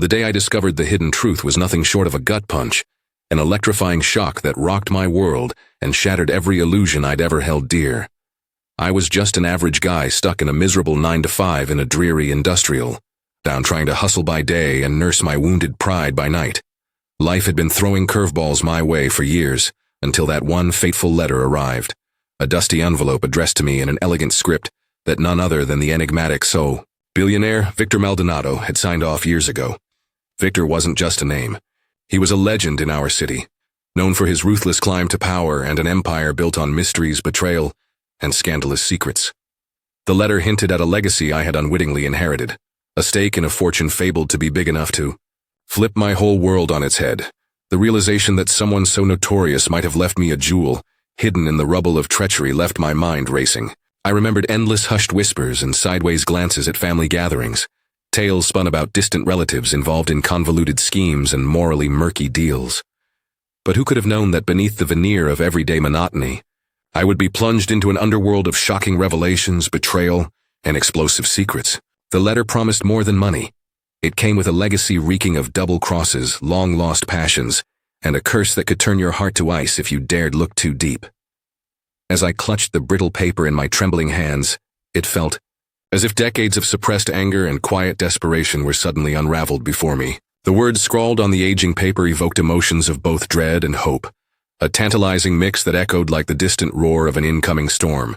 The day I discovered the hidden truth was nothing short of a gut punch, an electrifying shock that rocked my world and shattered every illusion I'd ever held dear. I was just an average guy stuck in a miserable 9-to-5 in a dreary industrial, down trying to hustle by day and nurse my wounded pride by night. Life had been throwing curveballs my way for years, until that one fateful letter arrived, a dusty envelope addressed to me in an elegant script that none other than the enigmatic billionaire Victor Maldonado had signed off years ago. Victor wasn't just a name. He was a legend in our city, known for his ruthless climb to power and an empire built on mysteries, betrayal, and scandalous secrets. The letter hinted at a legacy I had unwittingly inherited, a stake in a fortune fabled to be big enough to flip my whole world on its head. The realization that someone so notorious might have left me a jewel, hidden in the rubble of treachery, left my mind racing. I remembered endless hushed whispers and sideways glances at family gatherings, tales spun about distant relatives involved in convoluted schemes and morally murky deals. But who could have known that beneath the veneer of everyday monotony, I would be plunged into an underworld of shocking revelations, betrayal, and explosive secrets. The letter promised more than money. It came with a legacy reeking of double crosses, long-lost passions, and a curse that could turn your heart to ice if you dared look too deep. As I clutched the brittle paper in my trembling hands, it felt as if decades of suppressed anger and quiet desperation were suddenly unraveled before me. The words scrawled on the aging paper evoked emotions of both dread and hope, a tantalizing mix that echoed like the distant roar of an incoming storm.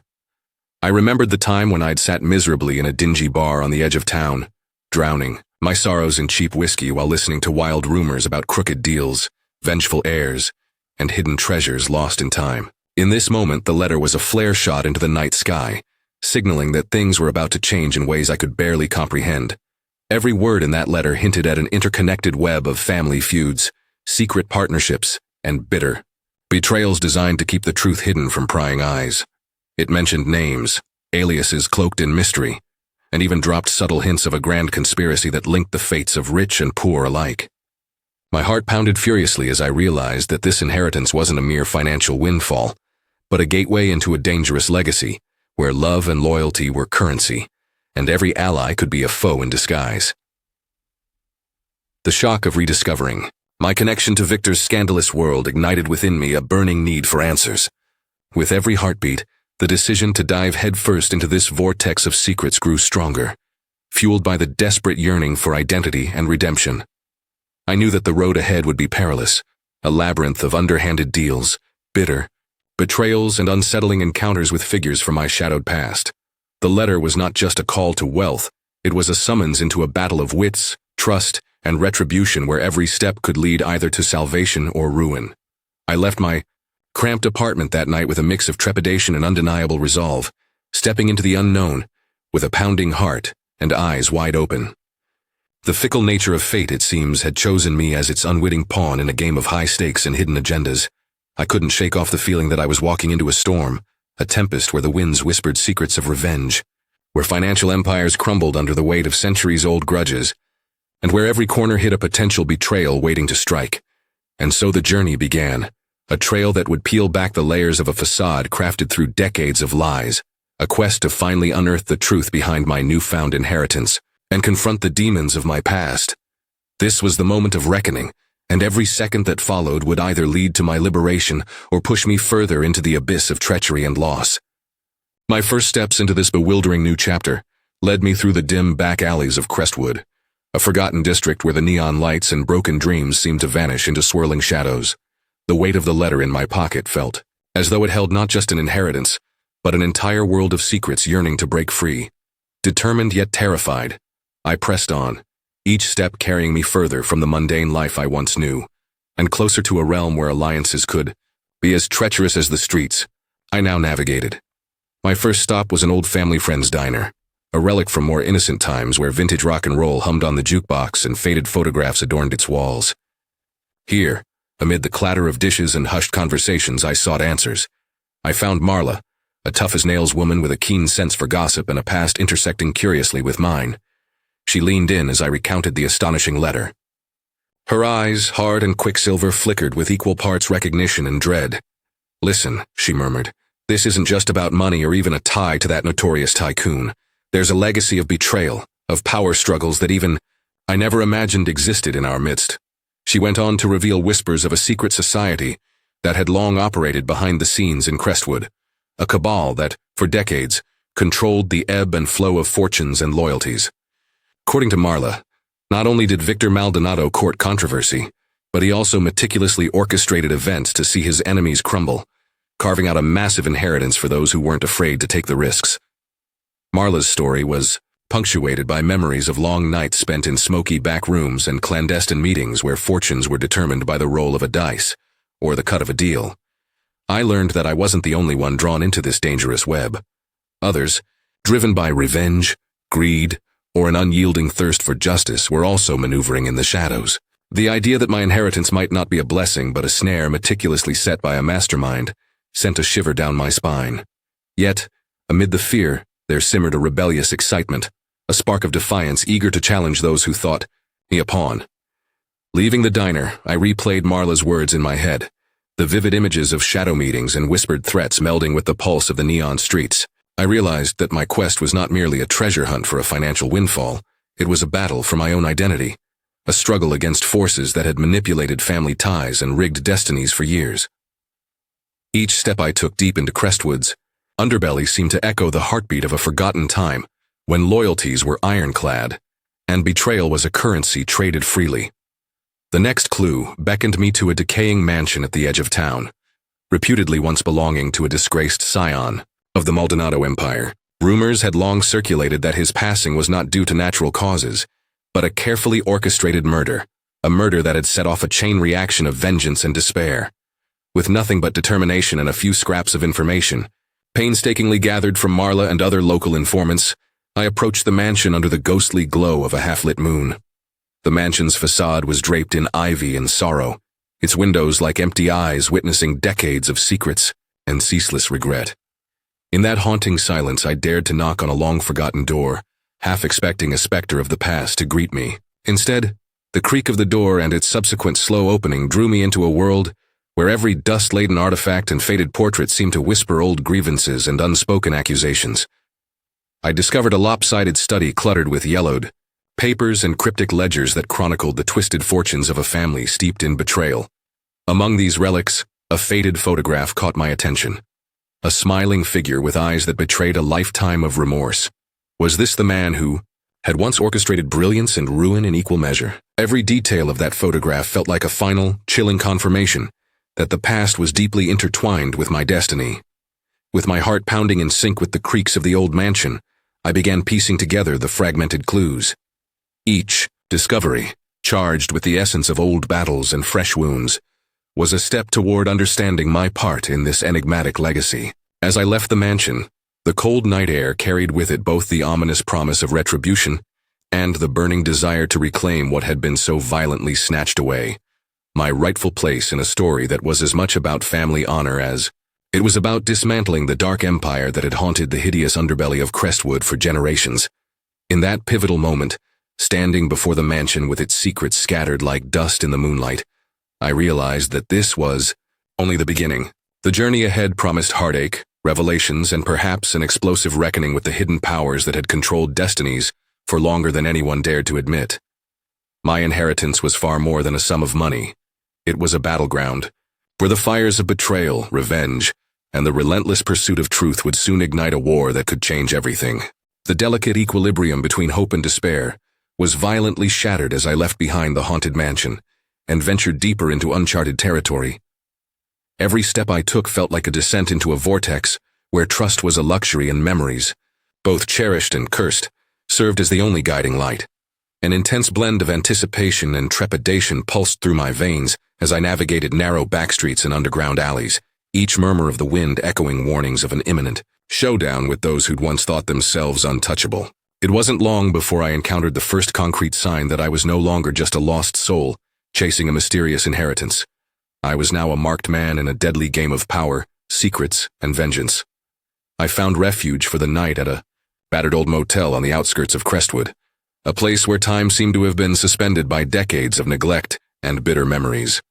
I remembered the time when I'd sat miserably in a dingy bar on the edge of town, drowning my sorrows in cheap whiskey while listening to wild rumors about crooked deals, vengeful heirs, and hidden treasures lost in time. In this moment, the letter was a flare shot into the night sky, signaling that things were about to change in ways I could barely comprehend. Every word in that letter hinted at an interconnected web of family feuds, secret partnerships, and bitter betrayals designed to keep the truth hidden from prying eyes. It mentioned names, aliases cloaked in mystery, and even dropped subtle hints of a grand conspiracy that linked the fates of rich and poor alike. My heart pounded furiously as I realized that this inheritance wasn't a mere financial windfall, but a gateway into a dangerous legacy, where love and loyalty were currency, and every ally could be a foe in disguise. The shock of rediscovering my connection to Victor's scandalous world ignited within me a burning need for answers. With every heartbeat, the decision to dive headfirst into this vortex of secrets grew stronger, fueled by the desperate yearning for identity and redemption. I knew that the road ahead would be perilous, a labyrinth of underhanded deals, bitter betrayals, and unsettling encounters with figures from my shadowed past. The letter was not just a call to wealth, it was a summons into a battle of wits, trust, and retribution where every step could lead either to salvation or ruin. I left my cramped apartment that night with a mix of trepidation and undeniable resolve, stepping into the unknown with a pounding heart and eyes wide open. The fickle nature of fate, it seems, had chosen me as its unwitting pawn in a game of high stakes and hidden agendas. I couldn't shake off the feeling that I was walking into a storm, a tempest where the winds whispered secrets of revenge, where financial empires crumbled under the weight of centuries-old grudges, and where every corner hid a potential betrayal waiting to strike. And so the journey began, a trail that would peel back the layers of a facade crafted through decades of lies, a quest to finally unearth the truth behind my newfound inheritance and confront the demons of my past. This was the moment of reckoning, and every second that followed would either lead to my liberation or push me further into the abyss of treachery and loss. My first steps into this bewildering new chapter led me through the dim back alleys of Crestwood, a forgotten district where the neon lights and broken dreams seemed to vanish into swirling shadows. The weight of the letter in my pocket felt as though it held not just an inheritance, but an entire world of secrets yearning to break free. Determined yet terrified, I pressed on, each step carrying me further from the mundane life I once knew, and closer to a realm where alliances could be as treacherous as the streets I now navigated. My first stop was an old family friend's diner, a relic from more innocent times where vintage rock and roll hummed on the jukebox and faded photographs adorned its walls. Here, amid the clatter of dishes and hushed conversations, I sought answers. I found Marla, a tough-as-nails woman with a keen sense for gossip and a past intersecting curiously with mine. She leaned in as I recounted the astonishing letter. Her eyes, hard and quicksilver, flickered with equal parts recognition and dread. "Listen," she murmured, "this isn't just about money or even a tie to that notorious tycoon. There's a legacy of betrayal, of power struggles that even I never imagined existed in our midst. She went on to reveal whispers of a secret society that had long operated behind the scenes in Crestwood, a cabal that, for decades, controlled the ebb and flow of fortunes and loyalties. According to Marla, not only did Victor Maldonado court controversy, but he also meticulously orchestrated events to see his enemies crumble, carving out a massive inheritance for those who weren't afraid to take the risks. Marla's story was punctuated by memories of long nights spent in smoky back rooms and clandestine meetings where fortunes were determined by the roll of a dice, or the cut of a deal. I learned that I wasn't the only one drawn into this dangerous web. Others, driven by revenge, greed, or an unyielding thirst for justice, were also maneuvering in the shadows. The idea that my inheritance might not be a blessing but a snare meticulously set by a mastermind sent a shiver down my spine. Yet, amid the fear, there simmered a rebellious excitement, a spark of defiance eager to challenge those who thought me a pawn. Leaving the diner, I replayed Marla's words in my head, the vivid images of shadow meetings and whispered threats melding with the pulse of the neon streets. I realized that my quest was not merely a treasure hunt for a financial windfall, it was a battle for my own identity, a struggle against forces that had manipulated family ties and rigged destinies for years. Each step I took deep into Crestwood's underbelly seemed to echo the heartbeat of a forgotten time, when loyalties were ironclad, and betrayal was a currency traded freely. The next clue beckoned me to a decaying mansion at the edge of town, reputedly once belonging to a disgraced scion of the Maldonado Empire. Rumors had long circulated that his passing was not due to natural causes, but a carefully orchestrated murder, a murder that had set off a chain reaction of vengeance and despair. With nothing but determination and a few scraps of information, painstakingly gathered from Marla and other local informants, I approached the mansion under the ghostly glow of a half-lit moon. The mansion's facade was draped in ivy and sorrow, its windows like empty eyes witnessing decades of secrets and ceaseless regret. In that haunting silence, I dared to knock on a long-forgotten door, half expecting a specter of the past to greet me. Instead, the creak of the door and its subsequent slow opening drew me into a world where every dust-laden artifact and faded portrait seemed to whisper old grievances and unspoken accusations. I discovered a lopsided study cluttered with yellowed papers and cryptic ledgers that chronicled the twisted fortunes of a family steeped in betrayal. Among these relics, a faded photograph caught my attention. A smiling figure with eyes that betrayed a lifetime of remorse. Was this the man who had once orchestrated brilliance and ruin in equal measure? Every detail of that photograph felt like a final, chilling confirmation that the past was deeply intertwined with my destiny. With my heart pounding in sync with the creaks of the old mansion, I began piecing together the fragmented clues. Each discovery, charged with the essence of old battles and fresh wounds, was a step toward understanding my part in this enigmatic legacy. As I left the mansion, the cold night air carried with it both the ominous promise of retribution and the burning desire to reclaim what had been so violently snatched away, my rightful place in a story that was as much about family honor as it was about dismantling the dark empire that had haunted the hideous underbelly of Crestwood for generations. In that pivotal moment, standing before the mansion with its secrets scattered like dust in the moonlight, I realized that this was only the beginning. The journey ahead promised heartache, revelations, and perhaps an explosive reckoning with the hidden powers that had controlled destinies for longer than anyone dared to admit. My inheritance was far more than a sum of money. It was a battleground, where the fires of betrayal, revenge, and the relentless pursuit of truth would soon ignite a war that could change everything. The delicate equilibrium between hope and despair was violently shattered as I left behind the haunted mansion and ventured deeper into uncharted territory. Every step I took felt like a descent into a vortex where trust was a luxury and memories, both cherished and cursed, served as the only guiding light. An intense blend of anticipation and trepidation pulsed through my veins as I navigated narrow backstreets and underground alleys, each murmur of the wind echoing warnings of an imminent showdown with those who'd once thought themselves untouchable. It wasn't long before I encountered the first concrete sign that I was no longer just a lost soul, chasing a mysterious inheritance. I was now a marked man in a deadly game of power, secrets, and vengeance. I found refuge for the night at a battered old motel on the outskirts of Crestwood, a place where time seemed to have been suspended by decades of neglect and bitter memories.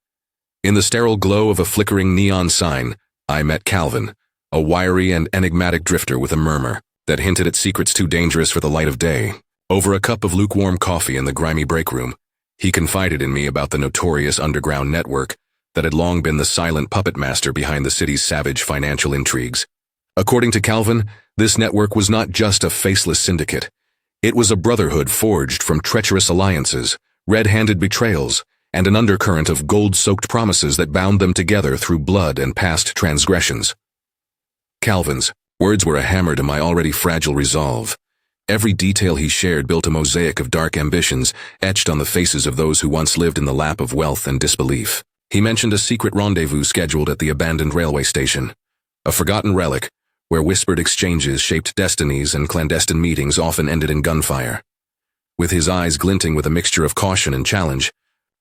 In the sterile glow of a flickering neon sign, I met Calvin, a wiry and enigmatic drifter with a murmur that hinted at secrets too dangerous for the light of day. Over a cup of lukewarm coffee in the grimy break room, he confided in me about the notorious underground network that had long been the silent puppet master behind the city's savage financial intrigues. According to Calvin, this network was not just a faceless syndicate. It was a brotherhood forged from treacherous alliances, red-handed betrayals, and an undercurrent of gold-soaked promises that bound them together through blood and past transgressions. Calvin's words were a hammer to my already fragile resolve. Every detail he shared built a mosaic of dark ambitions etched on the faces of those who once lived in the lap of wealth and disbelief. He mentioned a secret rendezvous scheduled at the abandoned railway station, a forgotten relic where whispered exchanges shaped destinies and clandestine meetings often ended in gunfire. With his eyes glinting with a mixture of caution and challenge,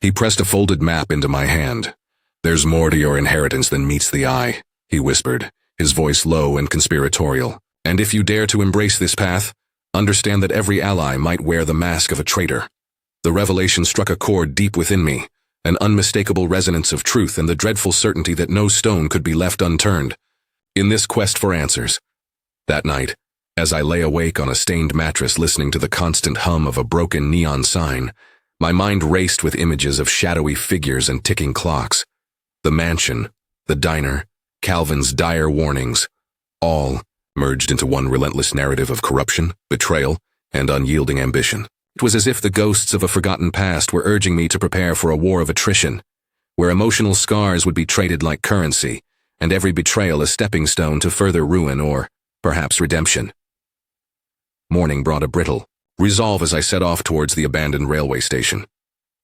he pressed a folded map into my hand. "There's more to your inheritance than meets the eye," he whispered, his voice low and conspiratorial. "And if you dare to embrace this path, understand that every ally might wear the mask of a traitor." The revelation struck a chord deep within me, an unmistakable resonance of truth and the dreadful certainty that no stone could be left unturned. In this quest for answers, that night, as I lay awake on a stained mattress listening to the constant hum of a broken neon sign, my mind raced with images of shadowy figures and ticking clocks. The mansion, the diner, Calvin's dire warnings, all merged into one relentless narrative of corruption, betrayal, and unyielding ambition. It was as if the ghosts of a forgotten past were urging me to prepare for a war of attrition, where emotional scars would be traded like currency, and every betrayal a stepping stone to further ruin or, perhaps, redemption. Morning brought a brittle resolve as I set off towards the abandoned railway station.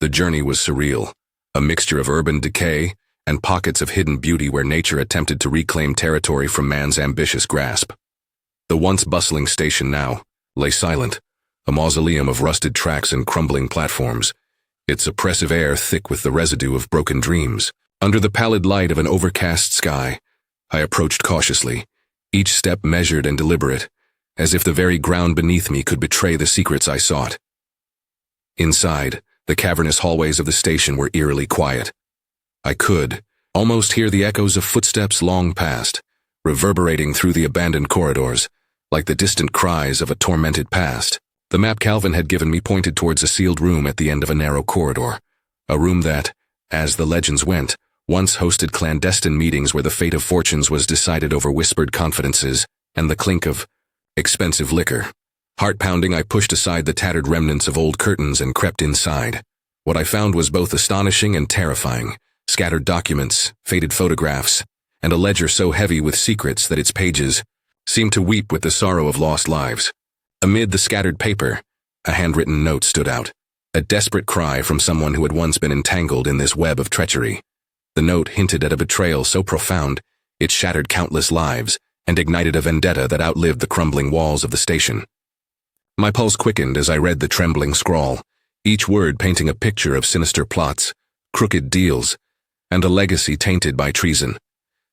The journey was surreal, a mixture of urban decay and pockets of hidden beauty where nature attempted to reclaim territory from man's ambitious grasp. The once bustling station now lay silent, a mausoleum of rusted tracks and crumbling platforms, its oppressive air thick with the residue of broken dreams. Under the pallid light of an overcast sky, I approached cautiously, each step measured and deliberate, as if the very ground beneath me could betray the secrets I sought. Inside, the cavernous hallways of the station were eerily quiet. I could almost hear the echoes of footsteps long past, reverberating through the abandoned corridors, like the distant cries of a tormented past. The map Calvin had given me pointed towards a sealed room at the end of a narrow corridor, a room that, as the legends went, once hosted clandestine meetings where the fate of fortunes was decided over whispered confidences and the clink of expensive liquor. Heart-pounding, I pushed aside the tattered remnants of old curtains and crept inside. What I found was both astonishing and terrifying. Scattered documents, faded photographs, and a ledger so heavy with secrets that its pages seemed to weep with the sorrow of lost lives. Amid the scattered paper, a handwritten note stood out, a desperate cry from someone who had once been entangled in this web of treachery. The note hinted at a betrayal so profound, it shattered countless lives and ignited a vendetta that outlived the crumbling walls of the station. My pulse quickened as I read the trembling scrawl, each word painting a picture of sinister plots, crooked deals, and a legacy tainted by treason.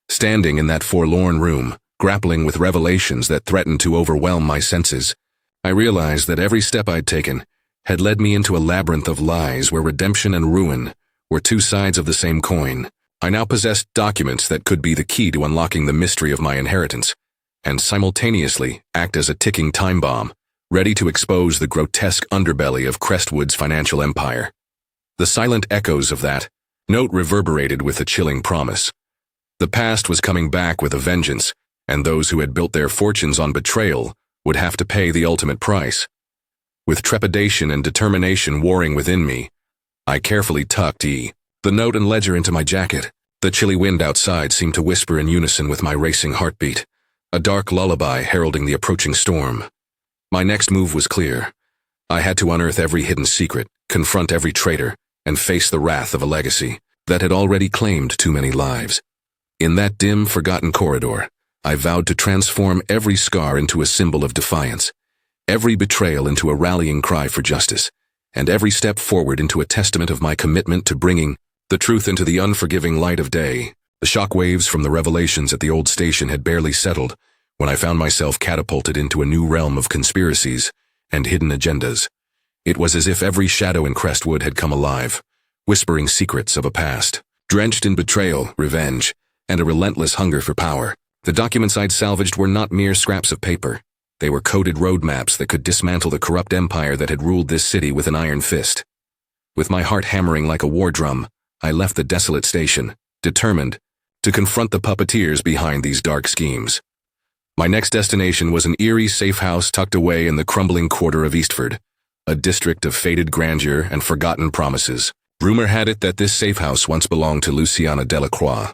Standing in that forlorn room, grappling with revelations that threatened to overwhelm my senses, I realized that every step I'd taken had led me into a labyrinth of lies where redemption and ruin were two sides of the same coin. I now possessed documents that could be the key to unlocking the mystery of my inheritance, and simultaneously act as a ticking time bomb, ready to expose the grotesque underbelly of Crestwood's financial empire. The silent echoes of that note reverberated with a chilling promise. The past was coming back with a vengeance, and those who had built their fortunes on betrayal would have to pay the ultimate price. With trepidation and determination warring within me, I carefully tucked the note and ledger into my jacket. The chilly wind outside seemed to whisper in unison with my racing heartbeat, a dark lullaby heralding the approaching storm. My next move was clear. I had to unearth every hidden secret, confront every traitor, and face the wrath of a legacy that had already claimed too many lives. In that dim, forgotten corridor, I vowed to transform every scar into a symbol of defiance, every betrayal into a rallying cry for justice, and every step forward into a testament of my commitment to bringing the truth into the unforgiving light of day. The shockwaves from the revelations at the old station had barely settled when I found myself catapulted into a new realm of conspiracies and hidden agendas. It was as if every shadow in Crestwood had come alive, whispering secrets of a past, drenched in betrayal, revenge, and a relentless hunger for power. The documents I'd salvaged were not mere scraps of paper. They were coded roadmaps that could dismantle the corrupt empire that had ruled this city with an iron fist. With my heart hammering like a war drum, I left the desolate station, determined to confront the puppeteers behind these dark schemes. My next destination was an eerie safe house tucked away in the crumbling quarter of Eastford, a district of faded grandeur and forgotten promises. Rumor had it that this safe house once belonged to Luciana Delacroix,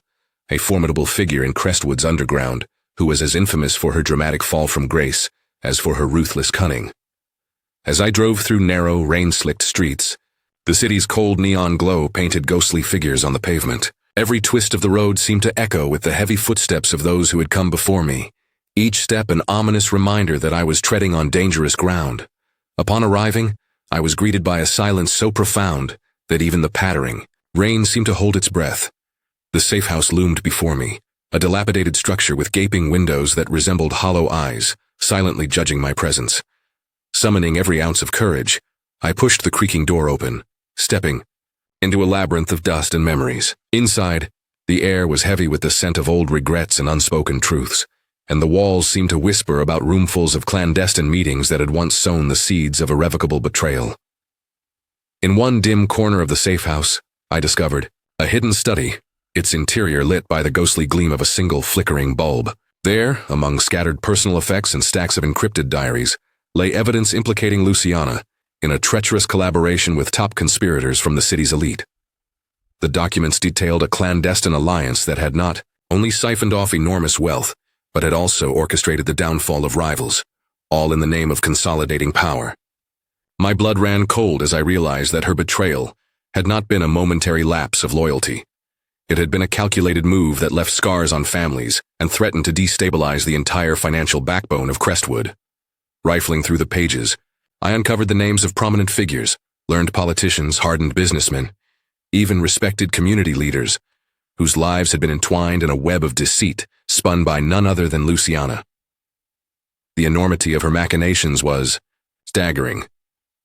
a formidable figure in Crestwood's underground, who was as infamous for her dramatic fall from grace as for her ruthless cunning. As I drove through narrow, rain-slicked streets, the city's cold neon glow painted ghostly figures on the pavement. Every twist of the road seemed to echo with the heavy footsteps of those who had come before me, each step an ominous reminder that I was treading on dangerous ground. Upon arriving, I was greeted by a silence so profound that even the pattering rain seemed to hold its breath. The safe house loomed before me, a dilapidated structure with gaping windows that resembled hollow eyes, silently judging my presence. Summoning every ounce of courage, I pushed the creaking door open, stepping into a labyrinth of dust and memories. Inside, the air was heavy with the scent of old regrets and unspoken truths, and the walls seemed to whisper about roomfuls of clandestine meetings that had once sown the seeds of irrevocable betrayal. In one dim corner of the safe house, I discovered a hidden study, its interior lit by the ghostly gleam of a single flickering bulb. There, among scattered personal effects and stacks of encrypted diaries, lay evidence implicating Luciana in a treacherous collaboration with top conspirators from the city's elite. The documents detailed a clandestine alliance that had not only siphoned off enormous wealth, but had also orchestrated the downfall of rivals, all in the name of consolidating power. My blood ran cold as I realized that her betrayal had not been a momentary lapse of loyalty. It had been a calculated move that left scars on families and threatened to destabilize the entire financial backbone of Crestwood. Rifling through the pages, I uncovered the names of prominent figures, learned politicians, hardened businessmen, even respected community leaders, whose lives had been entwined in a web of deceit spun by none other than Luciana. The enormity of her machinations was staggering.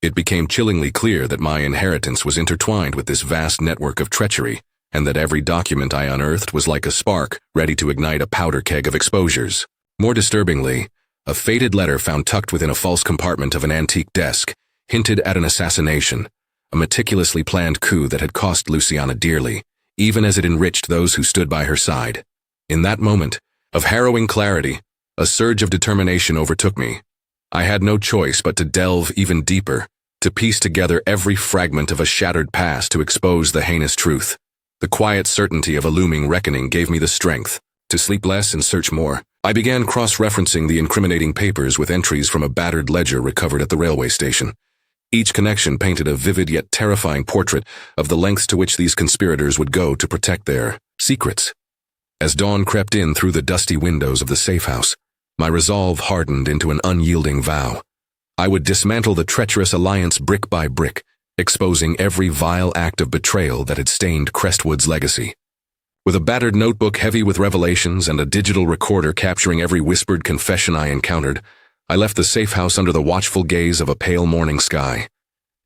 It became chillingly clear that my inheritance was intertwined with this vast network of treachery, and that every document I unearthed was like a spark ready to ignite a powder keg of exposures. More disturbingly, a faded letter found tucked within a false compartment of an antique desk hinted at an assassination, a meticulously planned coup that had cost Luciana dearly, even as it enriched those who stood by her side. In that moment of harrowing clarity, a surge of determination overtook me. I had no choice but to delve even deeper, to piece together every fragment of a shattered past to expose the heinous truth. The quiet certainty of a looming reckoning gave me the strength to sleep less and search more. I began cross-referencing the incriminating papers with entries from a battered ledger recovered at the railway station. Each connection painted a vivid yet terrifying portrait of the lengths to which these conspirators would go to protect their secrets. As dawn crept in through the dusty windows of the safe house, my resolve hardened into an unyielding vow. I would dismantle the treacherous alliance brick by brick, exposing every vile act of betrayal that had stained Crestwood's legacy. With a battered notebook heavy with revelations and a digital recorder capturing every whispered confession I encountered, I left the safe house under the watchful gaze of a pale morning sky.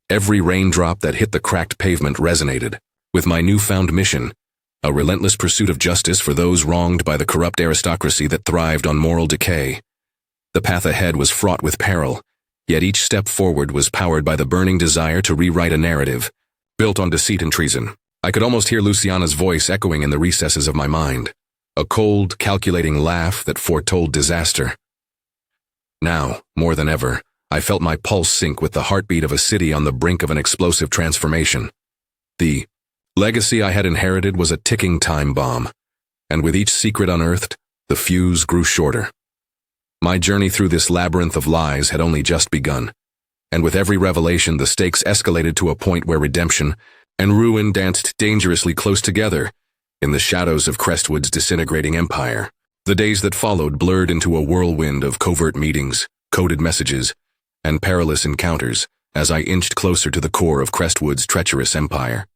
Every raindrop that hit the cracked pavement resonated with my newfound mission, a relentless pursuit of justice for those wronged by the corrupt aristocracy that thrived on moral decay. The path ahead was fraught with peril, yet each step forward was powered by the burning desire to rewrite a narrative built on deceit and treason. I could almost hear Luciana's voice echoing in the recesses of my mind, a cold, calculating laugh that foretold disaster. Now, more than ever, I felt my pulse sink with the heartbeat of a city on the brink of an explosive transformation. The legacy I had inherited was a ticking time bomb, and with each secret unearthed, the fuse grew shorter. My journey through this labyrinth of lies had only just begun, and with every revelation the stakes escalated to a point where redemption and ruin danced dangerously close together in the shadows of Crestwood's disintegrating empire. The days that followed blurred into a whirlwind of covert meetings, coded messages, and perilous encounters as I inched closer to the core of Crestwood's treacherous empire.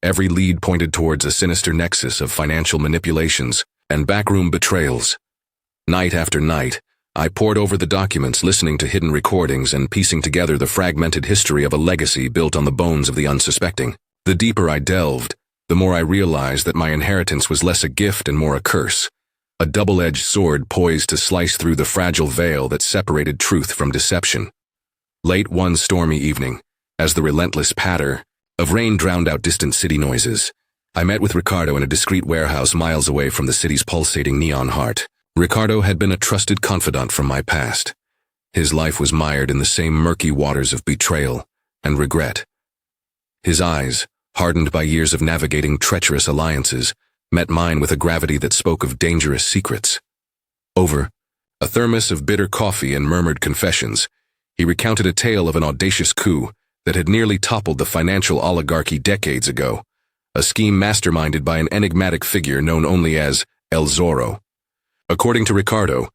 Every lead pointed towards a sinister nexus of financial manipulations and backroom betrayals. Night after night, I pored over the documents, listening to hidden recordings and piecing together the fragmented history of a legacy built on the bones of the unsuspecting. The deeper I delved, the more I realized that my inheritance was less a gift and more a curse, a double-edged sword poised to slice through the fragile veil that separated truth from deception. Late one stormy evening, as the relentless patter of rain drowned out distant city noises, I met with Ricardo in a discreet warehouse miles away from the city's pulsating neon heart. Ricardo had been a trusted confidant from my past. His life was mired in the same murky waters of betrayal and regret. His eyes, hardened by years of navigating treacherous alliances, met mine with a gravity that spoke of dangerous secrets. Over a thermos of bitter coffee and murmured confessions, he recounted a tale of an audacious coup that had nearly toppled the financial oligarchy decades ago, a scheme masterminded by an enigmatic figure known only as El Zorro. According to Ricardo,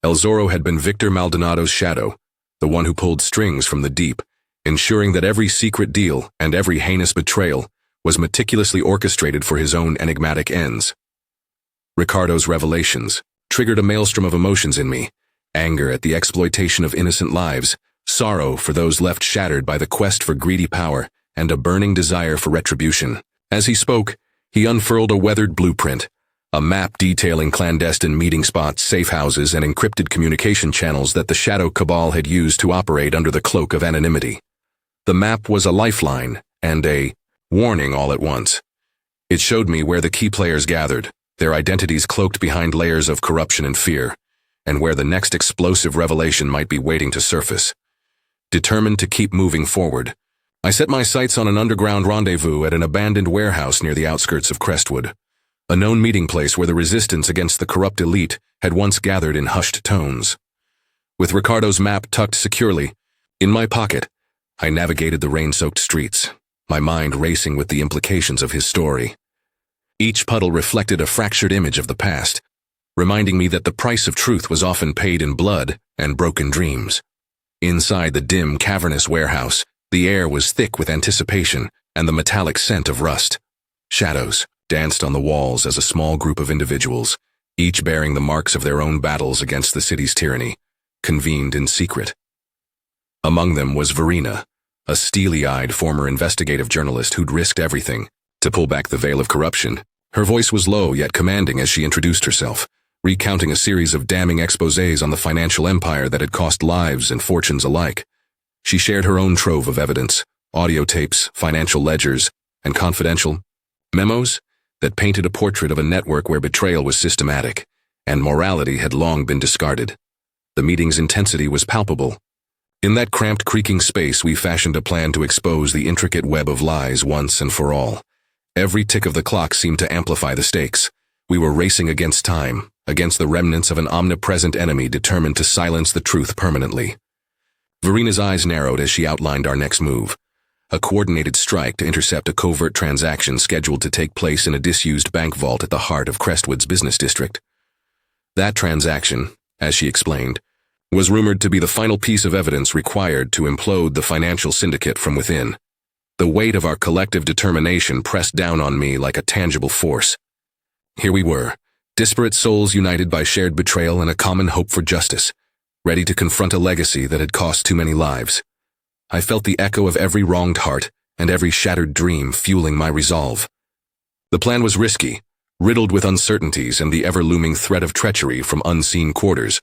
El Zorro had been Victor Maldonado's shadow, the one who pulled strings from the deep, ensuring that every secret deal and every heinous betrayal was meticulously orchestrated for his own enigmatic ends. Ricardo's revelations triggered a maelstrom of emotions in me: anger at the exploitation of innocent lives, sorrow for those left shattered by the quest for greedy power, and a burning desire for retribution. As he spoke, he unfurled a weathered blueprint, a map detailing clandestine meeting spots, safe houses, and encrypted communication channels that the Shadow Cabal had used to operate under the cloak of anonymity. The map was a lifeline and a warning all at once. It showed me where the key players gathered, their identities cloaked behind layers of corruption and fear, and where the next explosive revelation might be waiting to surface. Determined to keep moving forward, I set my sights on an underground rendezvous at an abandoned warehouse near the outskirts of Crestwood, a known meeting place where the resistance against the corrupt elite had once gathered in hushed tones. With Ricardo's map tucked securely in my pocket, I navigated the rain-soaked streets, my mind racing with the implications of his story. Each puddle reflected a fractured image of the past, reminding me that the price of truth was often paid in blood and broken dreams. Inside the dim, cavernous warehouse, the air was thick with anticipation and the metallic scent of rust. Shadows danced on the walls as a small group of individuals, each bearing the marks of their own battles against the city's tyranny, convened in secret. Among them was Verena, a steely-eyed former investigative journalist who'd risked everything to pull back the veil of corruption. Her voice was low yet commanding as she introduced herself, recounting a series of damning exposés on the financial empire that had cost lives and fortunes alike. She shared her own trove of evidence, audio tapes, financial ledgers, and confidential memos that painted a portrait of a network where betrayal was systematic, and morality had long been discarded. The meeting's intensity was palpable. In that cramped, creaking space, we fashioned a plan to expose the intricate web of lies once and for all. Every tick of the clock seemed to amplify the stakes. We were racing against time, against the remnants of an omnipresent enemy determined to silence the truth permanently. Verena's eyes narrowed as she outlined our next move: a coordinated strike to intercept a covert transaction scheduled to take place in a disused bank vault at the heart of Crestwood's business district. That transaction, as she explained, was rumored to be the final piece of evidence required to implode the financial syndicate from within. The weight of our collective determination pressed down on me like a tangible force. Here we were, disparate souls united by shared betrayal and a common hope for justice, ready to confront a legacy that had cost too many lives. I felt the echo of every wronged heart and every shattered dream fueling my resolve. The plan was risky, riddled with uncertainties and the ever-looming threat of treachery from unseen quarters,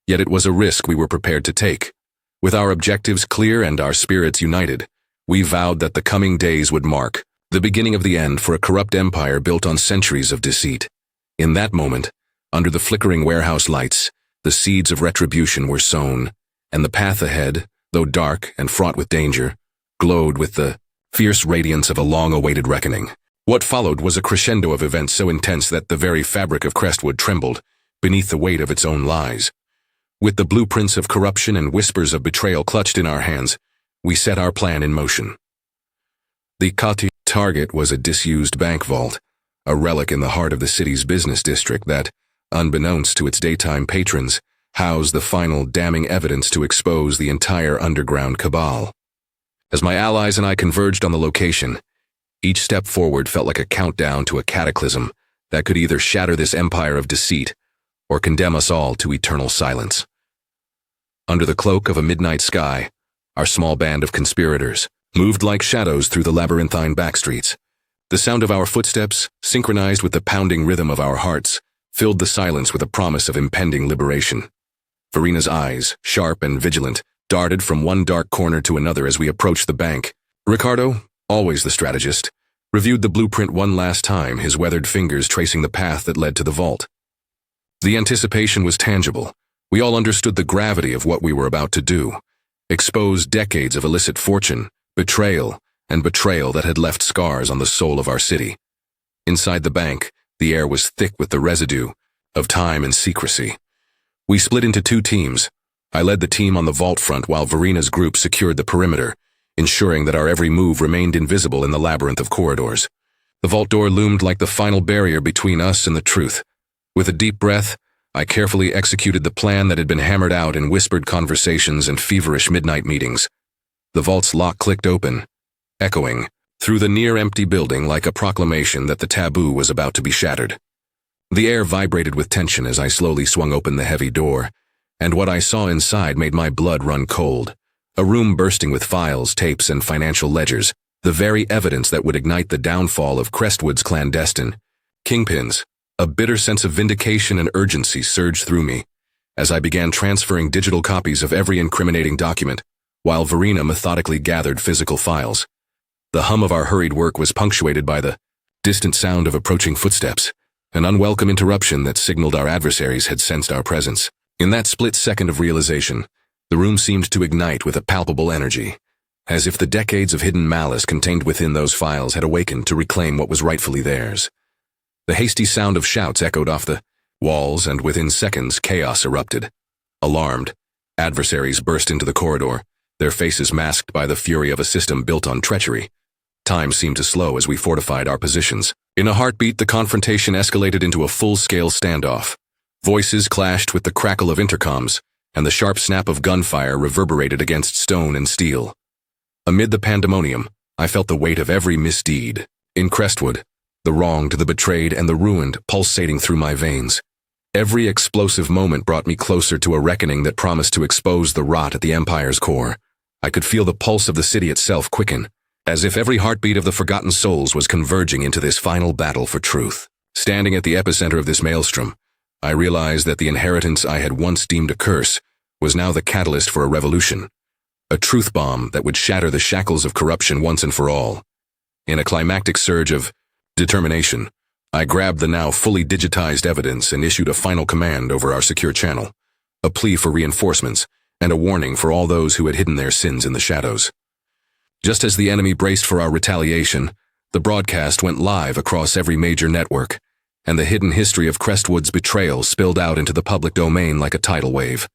yet it was a risk we were prepared to take. With our objectives clear and our spirits united, we vowed that the coming days would mark the beginning of the end for a corrupt empire built on centuries of deceit. In that moment, under the flickering warehouse lights, the seeds of retribution were sown, and the path ahead, though dark and fraught with danger, glowed with the fierce radiance of a long-awaited reckoning. What followed was a crescendo of events so intense that the very fabric of Crestwood trembled beneath the weight of its own lies. With the blueprints of corruption and whispers of betrayal clutched in our hands, we set our plan in motion. The target was a disused bank vault, a relic in the heart of the city's business district that, unbeknownst to its daytime patrons, housed the final damning evidence to expose the entire underground cabal. As my allies and I converged on the location, each step forward felt like a countdown to a cataclysm that could either shatter this empire of deceit or condemn us all to eternal silence. Under the cloak of a midnight sky, our small band of conspirators moved like shadows through the labyrinthine backstreets. The sound of our footsteps, synchronized with the pounding rhythm of our hearts, filled the silence with a promise of impending liberation. Verina's eyes, sharp and vigilant, darted from one dark corner to another as we approached the bank. Ricardo, always the strategist, reviewed the blueprint one last time, his weathered fingers tracing the path that led to the vault. The anticipation was tangible. We all understood the gravity of what we were about to do. Expose decades of illicit fortune, betrayal, and betrayal that had left scars on the soul of our city. Inside the bank, the air was thick with the residue of time and secrecy. We split into two teams. I led the team on the vault front while Verina's group secured the perimeter, ensuring that our every move remained invisible in the labyrinth of corridors. The vault door loomed like the final barrier between us and the truth. With a deep breath, I carefully executed the plan that had been hammered out in whispered conversations and feverish midnight meetings. The vault's lock clicked open, echoing through the near-empty building like a proclamation that the taboo was about to be shattered. The air vibrated with tension as I slowly swung open the heavy door, and what I saw inside made my blood run cold. A room bursting with files, tapes, and financial ledgers, the very evidence that would ignite the downfall of Crestwood's clandestine kingpins. A bitter sense of vindication and urgency surged through me as I began transferring digital copies of every incriminating document, while Verina methodically gathered physical files. The hum of our hurried work was punctuated by the distant sound of approaching footsteps, an unwelcome interruption that signaled our adversaries had sensed our presence. In that split second of realization, the room seemed to ignite with a palpable energy, as if the decades of hidden malice contained within those files had awakened to reclaim what was rightfully theirs. The hasty sound of shouts echoed off the walls, and within seconds chaos erupted. Alarmed, adversaries burst into the corridor, their faces masked by the fury of a system built on treachery. Time seemed to slow as we fortified our positions. In a heartbeat, the confrontation escalated into a full-scale standoff. Voices clashed with the crackle of intercoms, and the sharp snap of gunfire reverberated against stone and steel. Amid the pandemonium, I felt the weight of every misdeed. In Crestwood, the wronged, the betrayed, and the ruined pulsating through my veins. Every explosive moment brought me closer to a reckoning that promised to expose the rot at the Empire's core. I could feel the pulse of the city itself quicken, as if every heartbeat of the forgotten souls was converging into this final battle for truth. Standing at the epicenter of this maelstrom, I realized that the inheritance I had once deemed a curse was now the catalyst for a revolution, a truth bomb that would shatter the shackles of corruption once and for all. In a climactic surge of determination, I grabbed the now fully digitized evidence and issued a final command over our secure channel, a plea for reinforcements and a warning for all those who had hidden their sins in the shadows. Just as the enemy braced for our retaliation, the broadcast went live across every major network, and the hidden history of Crestwood's betrayal spilled out into the public domain like a tidal wave.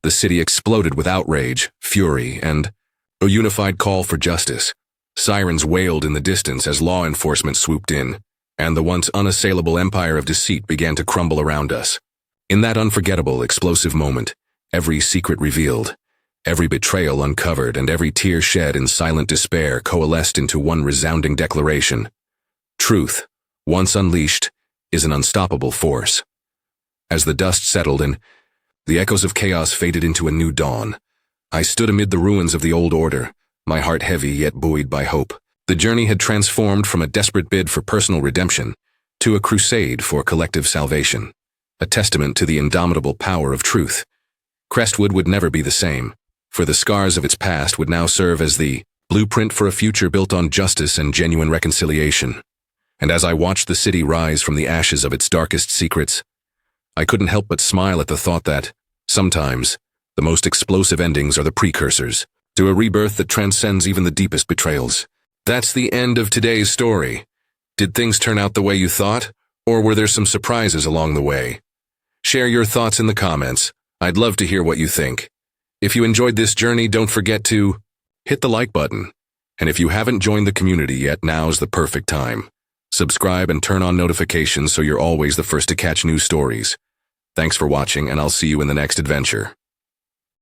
The city exploded with outrage, fury, and a unified call for justice. Sirens wailed in the distance as law enforcement swooped in, and the once unassailable empire of deceit began to crumble around us. In that unforgettable, explosive moment, every secret revealed, every betrayal uncovered, and every tear shed in silent despair coalesced into one resounding declaration. Truth, once unleashed, is an unstoppable force. As the dust settled and the echoes of chaos faded into a new dawn, I stood amid the ruins of the old order, my heart heavy yet buoyed by hope. The journey had transformed from a desperate bid for personal redemption to a crusade for collective salvation, a testament to the indomitable power of truth. Crestwood would never be the same, for the scars of its past would now serve as the blueprint for a future built on justice and genuine reconciliation. And as I watched the city rise from the ashes of its darkest secrets, I couldn't help but smile at the thought that, sometimes, the most explosive endings are the precursors to a rebirth that transcends even the deepest betrayals. That's the end of today's story. Did things turn out the way you thought, or were there some surprises along the way? Share your thoughts in the comments. I'd love to hear what you think. If you enjoyed this journey, don't forget to hit the like button. And if you haven't joined the community yet, now's the perfect time. Subscribe and turn on notifications so you're always the first to catch new stories. Thanks for watching, and I'll see you in the next adventure.